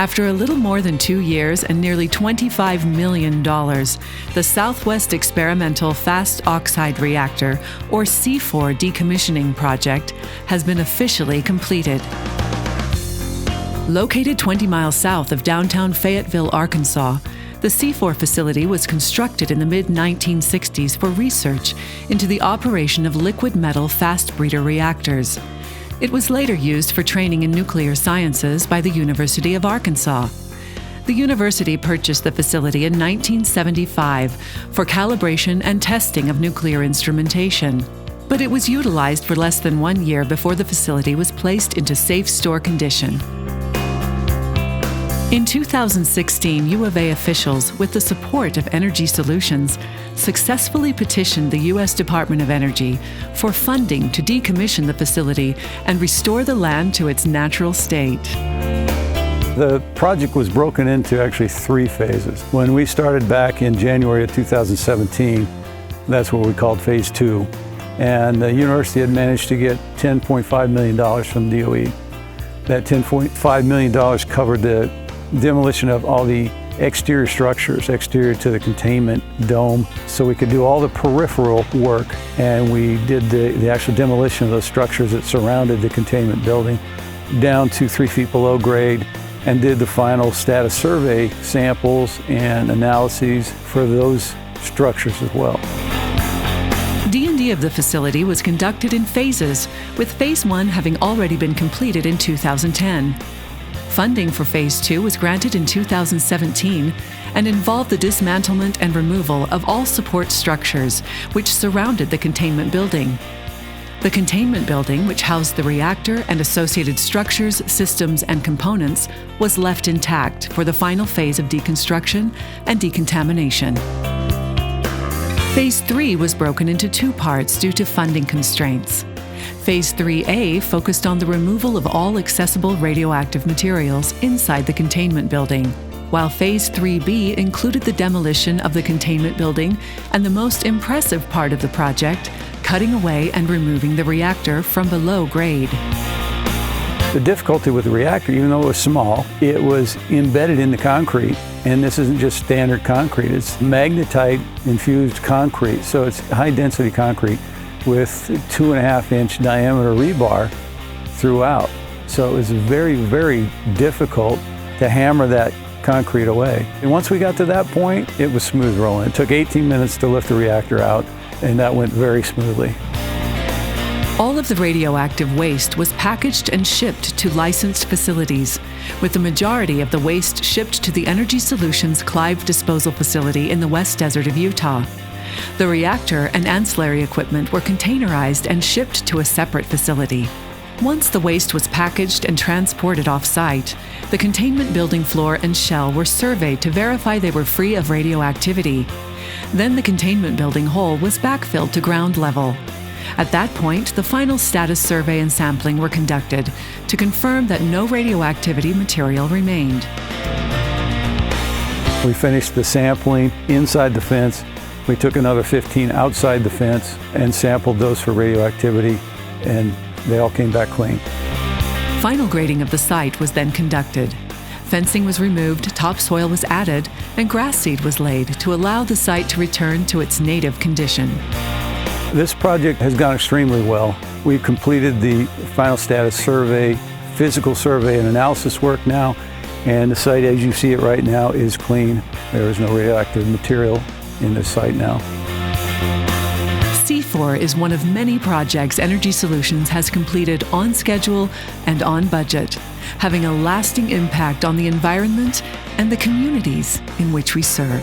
After a little more than 2 years and nearly $25 million, the Southwest Experimental Fast Oxide Reactor, or SEFOR decommissioning project, has been officially completed. Located 20 miles south of downtown Fayetteville, Arkansas, the SEFOR facility was constructed in the mid-1960s for research into the operation of liquid metal fast breeder reactors. It was later used for training in nuclear sciences by the University of Arkansas. The university purchased the facility in 1975 for calibration and testing of nuclear instrumentation, but it was utilized for less than 1 year before the facility was placed into safe store condition. In 2016, U of A officials, with the support of Energy Solutions, successfully petitioned the U.S. Department of Energy for funding to decommission the facility and restore the land to its natural state. The project was broken into actually 3 phases. When we started back in January of 2017, that's what we called Phase 2. And the university had managed to get $10.5 million from DOE. That $10.5 million covered the demolition of all the exterior structures, exterior to the containment dome, so we could do all the peripheral work, and we did the actual demolition of those structures that surrounded the containment building down to 3 feet below grade, and did the final status survey samples and analyses for those structures as well. D&D of the facility was conducted in phases, with Phase 1 having already been completed in 2010. Funding for Phase 2 was granted in 2017 and involved the dismantlement and removal of all support structures which surrounded the containment building. The containment building, which housed the reactor and associated structures, systems, and components, was left intact for the final phase of deconstruction and decontamination. Phase 3 was broken into 2 parts due to funding constraints. Phase 3A focused on the removal of all accessible radioactive materials inside the containment building, while Phase 3B included the demolition of the containment building and the most impressive part of the project, cutting away and removing the reactor from below grade. The difficulty with the reactor, even though it was small, it was embedded in the concrete, and this isn't just standard concrete, it's magnetite infused concrete, so it's high density concrete with 2.5-inch diameter rebar throughout. So it was very, very difficult to hammer that concrete away. And once we got to that point, it was smooth rolling. It took 18 minutes to lift the reactor out, and that went very smoothly. All of the radioactive waste was packaged and shipped to licensed facilities, with the majority of the waste shipped to the Energy Solutions Clive Disposal Facility in the West Desert of Utah. The reactor and ancillary equipment were containerized and shipped to a separate facility. Once the waste was packaged and transported off-site, the containment building floor and shell were surveyed to verify they were free of radioactivity. Then the containment building hull was backfilled to ground level. At that point, the final status survey and sampling were conducted to confirm that no radioactivity material remained. We finished the sampling inside the fence. We took another 15 outside the fence and sampled those for radioactivity, and they all came back clean. Final grading of the site was then conducted. Fencing was removed, topsoil was added, and grass seed was laid to allow the site to return to its native condition. This project has gone extremely well. We've completed the final status survey, physical survey, and analysis work now, and the site as you see it right now is clean. There is no radioactive material in this site now. SEFOR is one of many projects Energy Solutions has completed on schedule and on budget, having a lasting impact on the environment and the communities in which we serve.